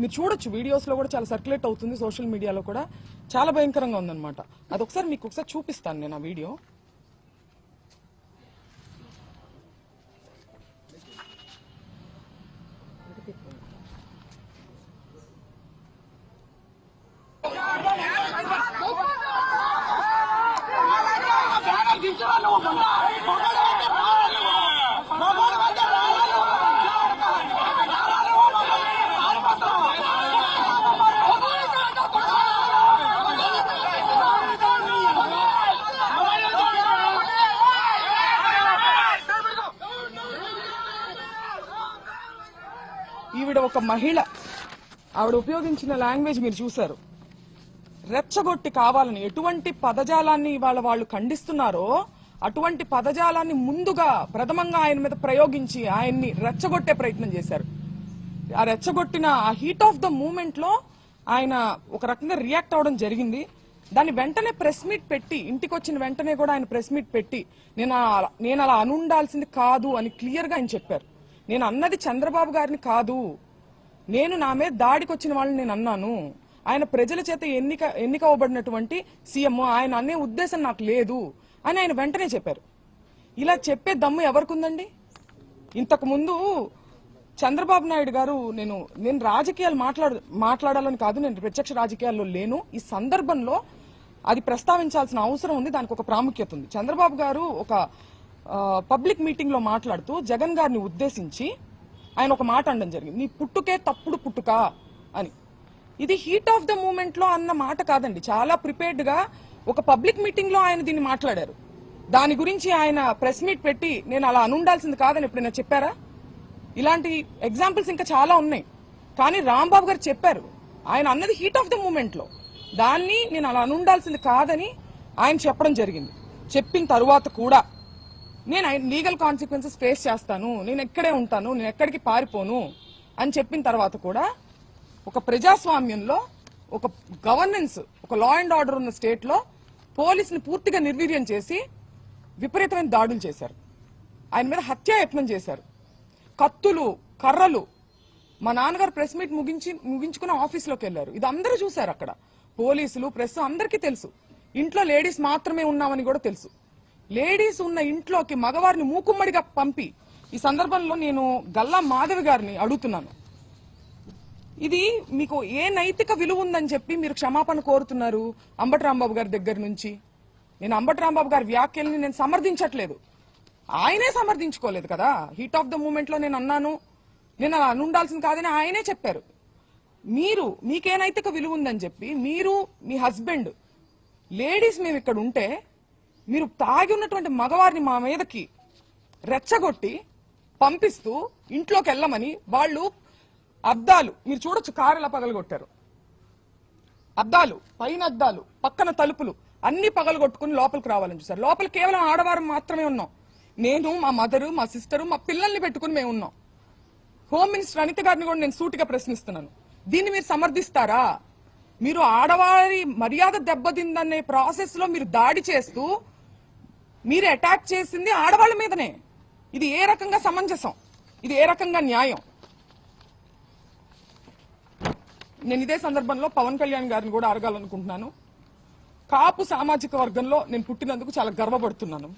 మీరు చూడొచ్చు వీడియోస్ లో కూడా చాలా సర్క్యులేట్ అవుతుంది, సోషల్ మీడియాలో కూడా చాలా భయంకరంగా ఉందన్నమాట. అదొకసారి మీకు ఒకసారి చూపిస్తాను నేను ఆ వీడియో. ఈవిడ ఒక మహిళ, ఆవిడ ఉపయోగించిన లాంగ్వేజ్ మీరు చూశారు. రెచ్చగొట్టి కావాలని ఎటువంటి పదజాలాన్ని ఇవాళ వాళ్ళు ఖండిస్తున్నారో అటువంటి పదజాలాన్ని ముందుగా ప్రథమంగా ఆయన మీద ప్రయోగించి ఆయన్ని రెచ్చగొట్టే ప్రయత్నం చేశారు. ఆ రెచ్చగొట్టిన ఆ హీట్ ఆఫ్ ద మూమెంట్ లో ఆయన ఒక రకంగా రియాక్ట్ అవడం జరిగింది. దాన్ని వెంటనే ప్రెస్ మీట్ పెట్టి, ఇంటికి వచ్చిన వెంటనే కూడా ఆయన ప్రెస్ మీట్ పెట్టి నేను అలా అనుండాల్సింది కాదు అని క్లియర్ గా ఆయన చెప్పారు. నేను అన్నది చంద్రబాబు గారిని కాదు, నేను నా మీద దాడికి వచ్చిన వాళ్ళని నేను అన్నాను. ఆయన ప్రజల చేత ఎన్నిక అవ్వబడినటువంటి సీఎం, ఆయన అనే ఉద్దేశం నాకు లేదు అని ఆయన వెంటనే చెప్పారు. ఇలా చెప్పే దమ్ము ఎవరికి ఉందండి? ఇంతకు ముందు చంద్రబాబు నాయుడు గారు నేను రాజకీయాలు మాట్లాడాలని కాదు, నేను ప్రత్యక్ష రాజకీయాల్లో లేను, ఈ సందర్భంలో అది ప్రస్తావించాల్సిన అవసరం ఉంది, దానికి ఒక ప్రాముఖ్యత ఉంది. చంద్రబాబు గారు ఒక పబ్లిక్ మీటింగ్ లో మాట్లాడుతూ జగన్ గారిని ఉద్దేశించి ఆయన ఒక మాట అనడం జరిగింది, నీ పుట్టుకే తప్పుడు పుట్టుక అని. ఇది హీట్ ఆఫ్ ద మూమెంట్ లో అన్న మాట కాదండి, చాలా ప్రిపేర్డ్ గా ఒక పబ్లిక్ మీటింగ్ లో ఆయన దీన్ని మాట్లాడారు. దాని గురించి ఆయన ప్రెస్ మీట్ పెట్టి నేను అలా అనుండాల్సింది కాదని ఎప్పుడైనా చెప్పారా? ఇలాంటి ఎగ్జాంపుల్స్ ఇంకా చాలా ఉన్నాయి. కానీ రాంబాబు గారు చెప్పారు, ఆయన అన్నది హీట్ ఆఫ్ ద మూమెంట్ లో, దాన్ని నేను అలా అనుండాల్సింది కాదని ఆయన చెప్పడం జరిగింది. చెప్పిన తరువాత కూడా నేను లీగల్ కాన్సిక్వెన్సెస్ ఫేస్ చేస్తాను, నేను ఎక్కడే ఉంటాను, నేను ఎక్కడికి పారిపోను అని చెప్పిన తర్వాత కూడా ఒక ప్రజాస్వామ్యంలో, ఒక గవర్నెన్స్, ఒక లా అండ్ ఆర్డర్ ఉన్న స్టేట్ లో పోలీసుని పూర్తిగా నిర్వీర్యం చేసి విపరీతమైన దాడులు చేశారు. ఆయన మీద హత్యాయత్నం చేశారు. కత్తులు, కర్రలు. మా నాన్నగారు ప్రెస్ మీట్ ముగించుకుని ఆఫీస్లోకి వెళ్లారు. ఇది అందరూ చూశారు అక్కడ, పోలీసులు, ప్రెస్ అందరికీ తెలుసు. ఇంట్లో లేడీస్ మాత్రమే ఉన్నామని కూడా తెలుసు. లేడీస్ ఉన్న ఇంట్లోకి మగవారిని మూకుమ్మడిగా పంపి, ఈ సందర్భంలో నేను గల్లా మాధవి గారిని అడుగుతున్నాను, ఇది మీకు ఏ నైతిక విలువ ఉందని చెప్పి మీరు క్షమాపణ కోరుతున్నారు అంబటి రాంబాబు గారి దగ్గర నుంచి? నేను అంబటి రాంబాబు గారి వ్యాఖ్యల్ని నేను సమర్థించట్లేదు, ఆయనే సమర్థించుకోలేదు కదా. హీట్ ఆఫ్ ద మూమెంట్ లో నేను అన్నాను, నేను అలా అనుండాల్సింది కాదని ఆయనే చెప్పారు. మీకే నైతిక విలువ ఉందని చెప్పి మీరు, మీ హస్బెండ్, లేడీస్ మేము ఇక్కడ ఉంటే మీరు తాగి ఉన్నటువంటి మగవారిని మా మీదకి రెచ్చగొట్టి పంపిస్తూ ఇంట్లోకి వెళ్ళమని, వాళ్ళు అద్దాలు మీరు చూడొచ్చు, కారు ఎలా పగలగొట్టారు, అద్దాలు, పైన అద్దాలు, పక్కన తలుపులు అన్ని పగలగొట్టుకుని లోపలికి రావాలని చూసారు. లోపల కేవలం ఆడవారు మాత్రమే ఉన్నాం. నేను, మా మదరు, మా సిస్టరు, మా పిల్లల్ని పెట్టుకుని మేము ఉన్నాం. హోమ్ మినిస్టర్ అనిత గారిని కూడా నేను సూటిగా ప్రశ్నిస్తున్నాను, దీన్ని మీరు సమర్థిస్తారా? మీరు ఆడవారి మర్యాద దెబ్బతిందనే ప్రాసెస్ లో మీరు దాడి చేస్తూ మీరు అటాక్ చేసింది ఆడవాళ్ల మీదనే. ఇది ఏ రకంగా సమంజసం? ఇది ఏ రకంగా న్యాయం? నేను ఇదే సందర్భంలో పవన్ కళ్యాణ్ గారిని కూడా అడగాలనుకుంటున్నాను. కాపు సామాజిక వర్గంలో నేను పుట్టినందుకు చాలా గర్వపడుతున్నాను.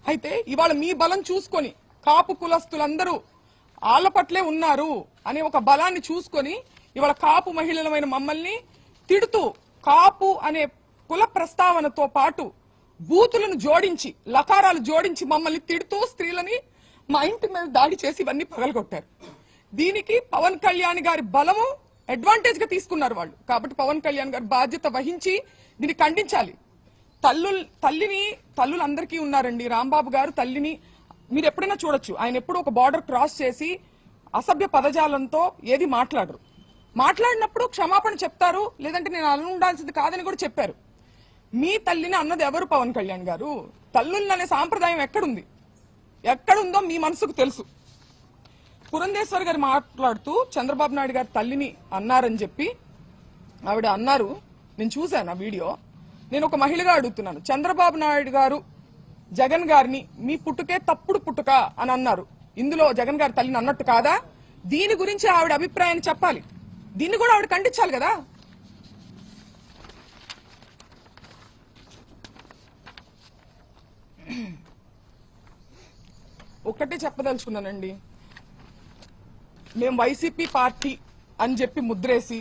అయితే ఇవాళ మీ బలం చూసుకొని కాపు కులస్తులందరూ ఆళ్ల పట్లే ఉన్నారు అనే ఒక బలాన్ని చూసుకొని ఇవాళ కాపు మహిళలమైన మమ్మల్ని తిడుతూ, కాపు అనే కుల ప్రస్తావనతో పాటు బూతులను జోడించి, లకారాలు జోడించి మమ్మల్ని తిడుతూ స్త్రీలని మా ఇంటి మీద దాడి చేసి ఇవన్నీ పగలగొట్టారు. దీనికి పవన్ కళ్యాణ్ గారి బలము అడ్వాంటేజ్ గా తీసుకున్నారు వాళ్ళు. కాబట్టి పవన్ కళ్యాణ్ గారు బాధ్యత వహించి దీన్ని ఖండించాలి. తల్లులందరికీ ఉన్నారండి. రాంబాబు గారు తల్లిని మీరు ఎప్పుడైనా చూడొచ్చు, ఆయన ఎప్పుడు ఒక బార్డర్ క్రాస్ చేసి అసభ్య పదజాలంతో ఏది మాట్లాడరు. మాట్లాడినప్పుడు క్షమాపణ చెప్తారు, లేదంటే నేను అలా ఉండాల్సింది కాదని కూడా చెప్పారు. మీ తల్లిని అన్నది ఎవరు? పవన్ కళ్యాణ్ గారు. తల్లులనే సాంప్రదాయం ఎక్కడుందో మీ మనసుకు తెలుసు. పురంధేశ్వరి గారు మాట్లాడుతూ చంద్రబాబు నాయుడు గారు తల్లిని అన్నారని చెప్పి ఆవిడ అన్నారు. నేను చూశాను ఆ వీడియో. నేను ఒక మహిళగా అడుగుతున్నాను, చంద్రబాబు నాయుడు గారు జగన్ గారిని మీ పుట్టుకే తప్పుడు పుట్టుక అని అన్నారు. ఇందులో జగన్ గారి తల్లిని అన్నట్టు కాదా? దీని గురించి ఆవిడ అభిప్రాయాన్ని చెప్పాలి. దీన్ని కూడా ఆవిడ ఖండించాలి కదా. ఒక్కటే చెప్పదలుచుకున్నానండి, మేము వైసీపీ పార్టీ అని చెప్పి ముద్రేసి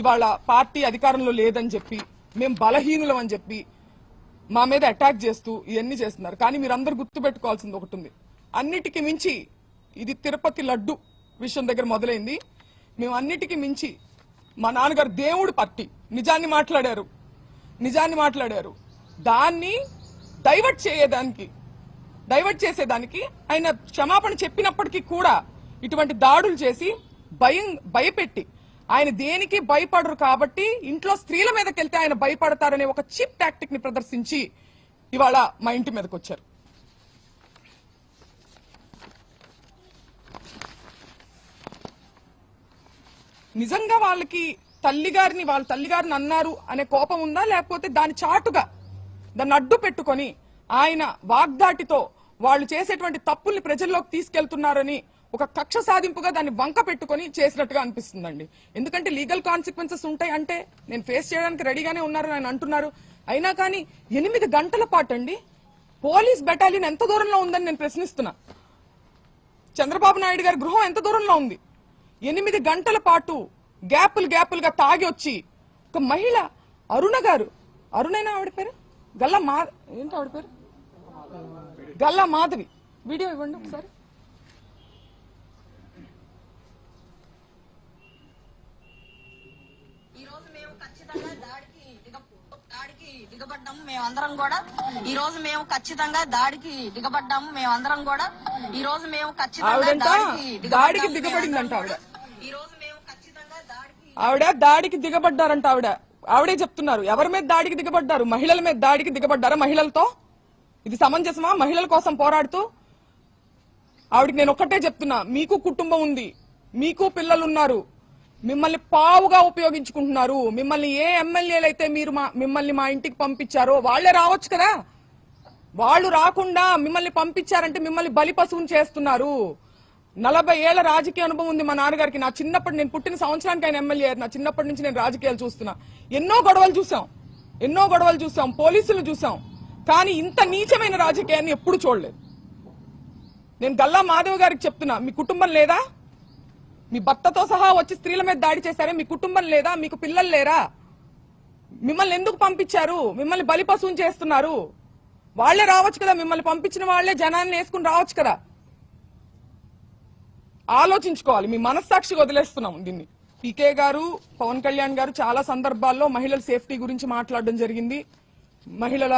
ఇవాళ పార్టీ అధికారంలో లేదని చెప్పి మేము బలహీనులం అని చెప్పి మా మీద అటాక్ చేస్తూ ఇవన్నీ చేస్తున్నారు. కానీ మీరందరూ గుర్తుపెట్టుకోవాల్సింది ఒకటి ఉంది, అన్నిటికీ మించి ఇది తిరుపతి లడ్డు విషయం దగ్గర మొదలైంది. మేము అన్నిటికీ మించి మా నాన్నగారు దేవుడు పార్టీ నిజాన్ని మాట్లాడారు, దాన్ని డైవర్ట్ చేసేదానికి ఆయన క్షమాపణ చెప్పినప్పటికీ కూడా ఇటువంటి దాడులు చేసి భయపెట్టి ఆయన దేనికి భయపడరు కాబట్టి ఇంట్లో స్త్రీల మీదకి వెళ్తే ఆయన భయపడతారనే ఒక చీప్ టాక్టిక్ ని ప్రదర్శించి ఇవాళ మా ఇంటి మీదకి వచ్చారు. నిజంగా వాళ్ళకి వాళ్ళ తల్లిగారిని అన్నారు అనే కోపం ఉందా, లేకపోతే దాని చాటుగా దాన్ని అడ్డు పెట్టుకొని ఆయన వాగ్దాటితో వాళ్ళు చేసేటువంటి తప్పుల్ని ప్రజల్లోకి తీసుకెళ్తున్నారని ఒక కక్ష సాధింపుగా దాన్ని వంక పెట్టుకుని చేసినట్టుగా అనిపిస్తుందండి. ఎందుకంటే లీగల్ కాన్సిక్వెన్సెస్ ఉంటాయి అంటే నేను ఫేస్ చేయడానికి రెడీగానే ఉన్నారని ఆయన అంటున్నారు. అయినా కానీ 8 గంటల పాటు అండి పోలీస్ బెటాలియన్ ఎంత దూరంలో ఉందని నేను ప్రశ్నిస్తున్నా. చంద్రబాబు నాయుడు గారి గృహం ఎంత దూరంలో ఉంది? 8 గంటల పాటు గ్యాపులుగా తాగి వచ్చి ఒక మహిళ అరుణైనా ఆవిడ పేరు గల్లా మాధవి వీడియో ఇవ్వండి ఒకసారి. మేమందరం కూడా ఈ రోజు మేము ఖచ్చితంగా దాడికి దిగబడ్డాము. మేమందరం కూడా ఈ రోజు మేము ఖచ్చితంగా దాడికి దిగబడిందంట ఆవిడ దాడికి దిగబడ్డారంట. ఆవిడే చెప్తున్నారు. ఎవరి మీద దాడికి దిగబడ్డారు? మహిళల మీద దాడికి దిగబడ్డారా? మహిళలతో ఇది సమంజసమా? మహిళల కోసం పోరాడుతూ ఆవిడకి నేను ఒక్కటే చెప్తున్నా, మీకు కుటుంబం ఉంది, మీకు పిల్లలున్నారు, మిమ్మల్ని పావుగా ఉపయోగించుకుంటున్నారు. మిమ్మల్ని ఏ ఎమ్మెల్యేలు అయితే మిమ్మల్ని మా ఇంటికి పంపించారో వాళ్లే రావచ్చు కదా. వాళ్ళు రాకుండా మిమ్మల్ని పంపించారంటే మిమ్మల్ని బలి పశువుని చేస్తున్నారు. 40 ఏళ్ల రాజకీయ అనుభవం ఉంది మా నాన్నగారికి. నా చిన్నప్పటి నేను పుట్టిన సంవత్సరానికి ఆయన ఎమ్మెల్యే. నా చిన్నప్పటి నుంచి నేను రాజకీయాలు చూస్తున్నా. ఎన్నో గొడవలు చూసాం, పోలీసులు చూసాం. కానీ ఇంత నీచమైన రాజకీయాన్ని ఎప్పుడు చూడలేదు. నేను గల్లా మాధవ్ గారికి చెప్తున్నా, మీ కుటుంబం లేదా? మీ భర్తతో సహా వచ్చి స్త్రీల మీద దాడి చేశారే, మీ కుటుంబం లేదా? మీకు పిల్లలు లేరా? మిమ్మల్ని ఎందుకు పంపించారు? మిమ్మల్ని బలి పశువుని చేస్తున్నారు. వాళ్లే రావచ్చు కదా, మిమ్మల్ని పంపించిన వాళ్లే జనాన్ని వేసుకుని రావచ్చు కదా. ఆలోచించుకోవాలి. మీ మనస్సాక్షికి వదిలేస్తున్నాం దీన్ని. పీకే గారు, పవన్ కళ్యాణ్ గారు చాలా సందర్భాల్లో మహిళల సేఫ్టీ గురించి మాట్లాడడం జరిగింది. మహిళల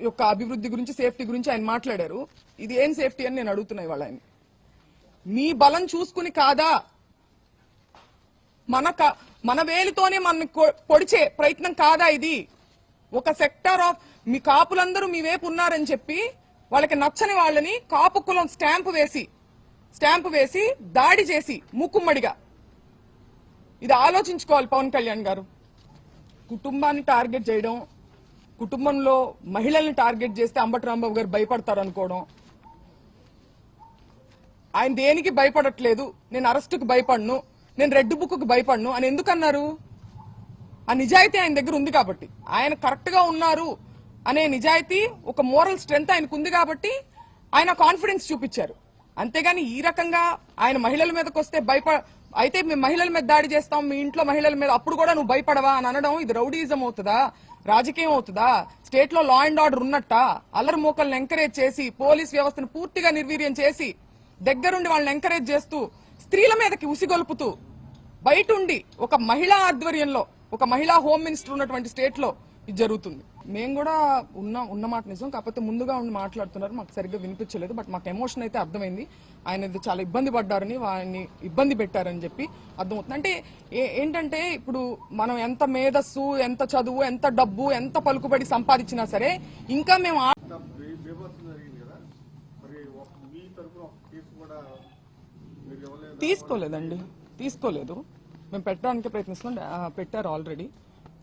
యొక్క అభివృద్ధి గురించి, సేఫ్టీ గురించి ఆయన మాట్లాడారు. ఇది ఏం సేఫ్టీ అని నేను అడుగుతున్నా ఇవాళ ఆయన. మీ బలం చూసుకుని కాదా, మన వేలితోనే మన పొడిచే ప్రయత్నం కాదా ఇది? ఒక సెక్టార్ ఆఫ్ మీ కాపులందరూ మీ వైపు ఉన్నారని చెప్పి వాళ్ళకి నచ్చని వాళ్ళని కాపు కులం స్టాంపు వేసి దాడి చేసి మూకుమ్మడిగా, ఇది ఆలోచించుకోవాలి పవన్ కళ్యాణ్ గారు. కుటుంబాన్ని టార్గెట్ చేయడం, కుటుంబంలో మహిళల్ని టార్గెట్ చేస్తే అంబటి రాంబాబు గారు భయపడతారు అనుకోవడం. ఆయన దేనికి భయపడట్లేదు. నేను అరెస్టుకు భయపడను, నేను రెడ్ బుక్ కు భయపడను అని ఎందుకన్నారు? ఆ నిజాయితీ ఆయన దగ్గర ఉంది కాబట్టి, ఆయన కరెక్ట్ గా ఉన్నారు అనే నిజాయితీ, ఒక మోరల్ స్ట్రెంగ్త్ ఆయనకు ఉంది కాబట్టి ఆయన కాన్ఫిడెన్స్ చూపించారు. అంతేగాని ఈ రకంగా ఆయన మహిళల మీదకి వస్తే అయితే మేము మహిళల మీద దాడి చేస్తాం, మీ ఇంట్లో మహిళల మీద, అప్పుడు కూడా నువ్వు భయపడవా అని అనడం ఇది రౌడీజం అవుతుందా? రాజకీయం అవుతుందా? స్టేట్ లో లా అండ్ ఆర్డర్ ఉన్నట్ట అల్లరి మూకల్ని ఎంకరేజ్ చేసి, పోలీస్ వ్యవస్థను పూర్తిగా నిర్వీర్యం చేసి, దగ్గరుండి వాళ్ళని ఎంకరేజ్ చేస్తూ, స్త్రీల మీదకి ఉసిగొల్పుతూ, బయటుండి ఒక మహిళా ఆధ్వర్యంలో ఒక మహిళా హోమ్ మినిస్టర్ ఉన్నటువంటి స్టేట్ లో ఇది జరుగుతుంది. మేము కూడా ఉన్న మాట నిజం, కాకపోతే ముందుగా ఉండి మాట్లాడుతున్నారు, మాకు సరిగ్గా వినిపించలేదు. బట్ మాకు ఎమోషన్ అయితే అర్థమైంది. ఆయన చాలా ఇబ్బంది పడ్డారని, వారిని ఇబ్బంది పెట్టారని చెప్పి అర్థమవుతుంది. అంటే ఏంటంటే ఇప్పుడు మనం ఎంత మేధస్సు, ఎంత చదువు, ఎంత డబ్బు, ఎంత పలుకుబడి సంపాదించినా సరే ఇంకా మేము తీసుకోలేదు. మేము పెట్టడానికి ప్రయత్నిస్తున్నాం. పెట్టారు ఆల్రెడీ,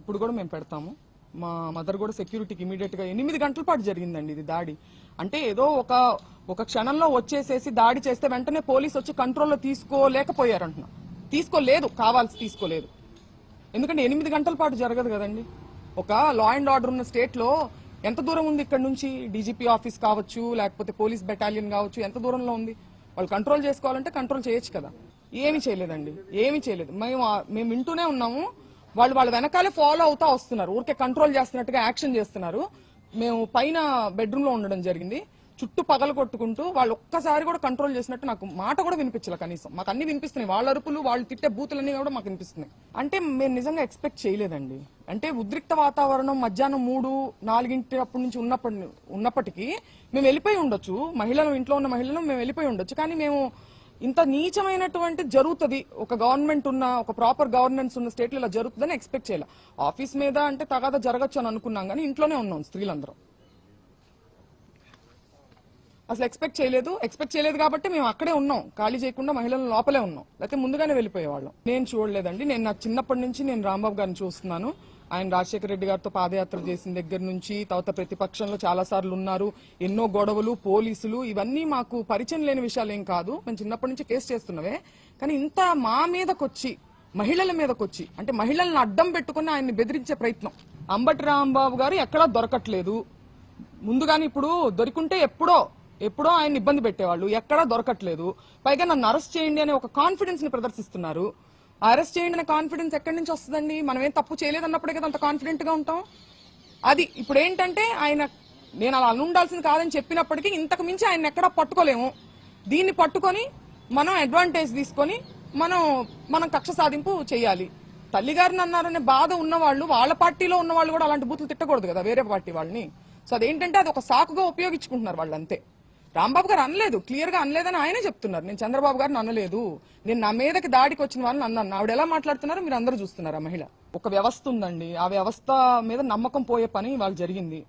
ఇప్పుడు కూడా మేము పెడతాము. మా మదర్ కూడా సెక్యూరిటీకి ఇమీడియట్ గా 8 గంటల పాటు జరిగిందండి ఇది దాడి. అంటే ఏదో ఒక క్షణంలో వచ్చేసేసి దాడి చేస్తే వెంటనే పోలీసు వచ్చి కంట్రోల్లో తీసుకోలేకపోయారంటున్నా. తీసుకోలేదు, కావాల్సి తీసుకోలేదు. ఎందుకంటే 8 గంటల పాటు జరగదు కదండి. ఒక లా అండ్ ఆర్డర్ ఉన్న స్టేట్ లో ఎంత దూరం ఉంది ఇక్కడ నుంచి? డీజీపీ ఆఫీస్ కావచ్చు, లేకపోతే పోలీస్ బెటాలియన్ కావచ్చు, ఎంత దూరంలో ఉంది? వాళ్ళు కంట్రోల్ చేసుకోవాలంటే కంట్రోల్ చేయొచ్చు కదా. ఏమీ చేయలేదండి, ఏమీ చేయలేదు. మేము వింటూనే ఉన్నాము. వాళ్ళ వెనకాలే ఫాలో అవుతా వస్తున్నారు, ఊరికే కంట్రోల్ చేస్తున్నట్టుగా యాక్షన్ చేస్తున్నారు. మేము పైన బెడ్రూమ్ లో ఉండడం జరిగింది. చుట్టూ పగలు కొట్టుకుంటూ వాళ్ళు ఒక్కసారి కూడా కంట్రోల్ చేసినట్టు నాకు మాట కూడా వినిపించలే. కనీసం మాకు అన్ని వినిపిస్తున్నాయి, వాళ్ళ అరుపులు, వాళ్ళు తిట్టే బూతులన్నీ కూడా మాకు వినిపిస్తున్నాయి. అంటే మేము నిజంగా ఎక్స్పెక్ట్ చేయలేదండి. అంటే ఉద్రిక్త వాతావరణం మధ్యాహ్నం 3-4 అప్పటి నుంచి ఉన్నప్పటికీ మేము వెళ్ళిపోయి ఉండొచ్చు, ఇంట్లో ఉన్న మహిళలు మేము వెళ్ళిపోయి ఉండొచ్చు. కానీ మేము ఇంత నీచమైనటువంటి జరుగుతుంది, ఒక గవర్నమెంట్ ఉన్న, ఒక ప్రాపర్ గవర్నెన్స్ ఉన్న స్టేట్ లో ఇలా జరుగుతుందని ఎక్స్పెక్ట్ చేయాలి. ఆఫీస్ మీద అంటే తగాదా జరగచ్చు అని అనుకున్నాం, కానీ ఇంట్లోనే ఉన్నాం స్త్రీలందరం. అసలు ఎక్స్పెక్ట్ చేయలేదు కాబట్టి మేము అక్కడే ఉన్నాం, ఖాళీ చేయకుండా మహిళలు లోపలే ఉన్నాం, లేకపోతే ముందుగానే వెళ్ళిపోయేవాళ్ళం. నేను చూడలేదండి. నేను నా చిన్నప్పటి నుంచి నేను రాంబాబు గారిని చూస్తున్నాను. ఆయన రాజశేఖర రెడ్డి గారితో పాదయాత్ర చేసిన దగ్గర నుంచి, తర్వాత ప్రతిపక్షంలో చాలా సార్లు ఉన్నారు. ఎన్నో గొడవలు, పోలీసులు, ఇవన్నీ మాకు పరిచయం లేని విషయాలు ఏం కాదు. మేము చిన్నప్పటి నుంచి ఫేస్ చేస్తున్నవే. కానీ ఇంత మా మీదకొచ్చి, మహిళల మీదకొచ్చి, అంటే మహిళలను అడ్డం పెట్టుకుని ఆయన్ని బెదిరించే ప్రయత్నం. అంబటి రాంబాబు గారు ఎక్కడా దొరకట్లేదు. ముందుగాని ఇప్పుడు దొరికింటే ఎప్పుడో ఆయన ఇబ్బంది పెట్టేవాళ్ళు, ఎక్కడా దొరకట్లేదు. పైగా నన్ను అరెస్ట్ చేయండి అనే ఒక కాన్ఫిడెన్స్ ని ప్రదర్శిస్తున్నారు. అరెస్ట్ చేయండి అనే కాన్ఫిడెన్స్ ఎక్కడి నుంచి వస్తుందండి? మనం ఏం తప్పు చేయలేదన్నప్పుడే కదా అంత కాన్ఫిడెంట్ గా ఉంటాం. అది ఇప్పుడు ఏంటంటే నేను అలా ఉండాల్సింది కాదని చెప్పినప్పటికీ ఇంతకు మించి ఆయన ఎక్కడా పట్టుకోలేము. దీన్ని పట్టుకొని మనం అడ్వాంటేజ్ తీసుకొని మనం కక్ష సాధింపు చేయాలి. తల్లిగారిని అన్నారనే బాధ ఉన్నవాళ్ళు, వాళ్ళ పార్టీలో ఉన్న వాళ్ళు కూడా అలాంటి బూతులు తిట్టకూడదు కదా వేరే పార్టీ వాళ్ళని. సో అదేంటంటే అది ఒక సాకుగా ఉపయోగించుకుంటున్నారు వాళ్ళు, అంతే. రాంబాబు గారు అనలేదు, క్లియర్ గా అనలేదని ఆయనే చెప్తున్నారు. నేను చంద్రబాబు గారిని అనలేదు, నేను నా మీదకి దాడికి వచ్చిన వాళ్ళని అన్నాను. ఆవిడ ఎలా మాట్లాడుతున్నారో మీరు అందరూ చూస్తున్నారు. ఆ మహిళ ఒక వ్యవస్థ ఉందండి, ఆ వ్యవస్థ మీద నమ్మకం పోయే పని వాళ్ళు జరిగింది.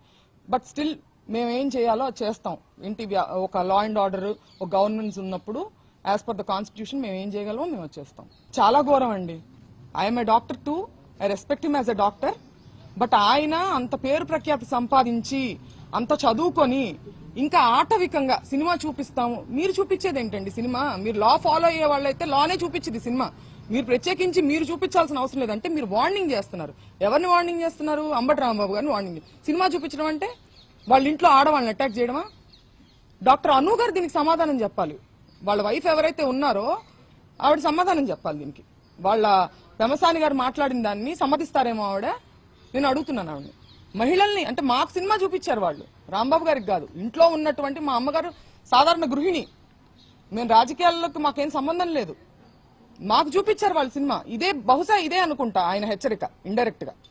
బట్ స్టిల్ మేము ఏం చేయాలో అది చేస్తాం. ఒక లా అండ్ ఆర్డర్, ఒక గవర్నెన్స్ ఉన్నప్పుడు యాజ్ పర్ ద కాన్స్టిట్యూషన్ మేము ఏం చేయగలమో మేము చేస్తాం. చాలా ఘోరం అండి. I'm a doctor two, I respect him as a doctor. But ఆయన అంత పేరు ప్రఖ్యాతి సంపాదించి, అంత చదువుకొని, ఇంకా ఆటవికంగా సినిమా చూపిస్తాము. మీరు చూపించేది ఏంటండి సినిమా? మీరు లా ఫాలో అయ్యే వాళ్ళైతే లానే చూపించింది సినిమా. మీరు ప్రత్యేకించి మీరు చూపించాల్సిన అవసరం లేదంటే మీరు వార్నింగ్ చేస్తున్నారు. ఎవరిని వార్నింగ్ చేస్తున్నారు? అంబటి రాంబాబు గారిని వార్నింగ్. సినిమా చూపించడం అంటే వాళ్ళ ఇంట్లో ఆడవాళ్ళని అటాక్ చేయడమా? డాక్టర్ అను గారు దీనికి సమాధానం చెప్పాలి. వాళ్ళ వైఫ్ ఎవరైతే ఉన్నారో ఆవిడ సమాధానం చెప్పాలి దీనికి. వాళ్ళ పెమసాని గారు మాట్లాడిన దాన్ని సమ్మతిస్తారేమో ఆవిడ? నేను అడుగుతున్నాను ఆవిడని. మహిళల్ని అంటే మాకు సినిమా చూపించారు వాళ్ళు, రాంబాబు గారికి కాదు. ఇంట్లో ఉన్నటువంటి మా అమ్మగారు సాధారణ గృహిణి, మేము రాజకీయాల్లోకి మాకేం సంబంధం లేదు. మాకు చూపించారు వాళ్ళు సినిమా. బహుశా ఇదే అనుకుంటా ఆయన హెచ్చరిక ఇండైరెక్ట్ గా.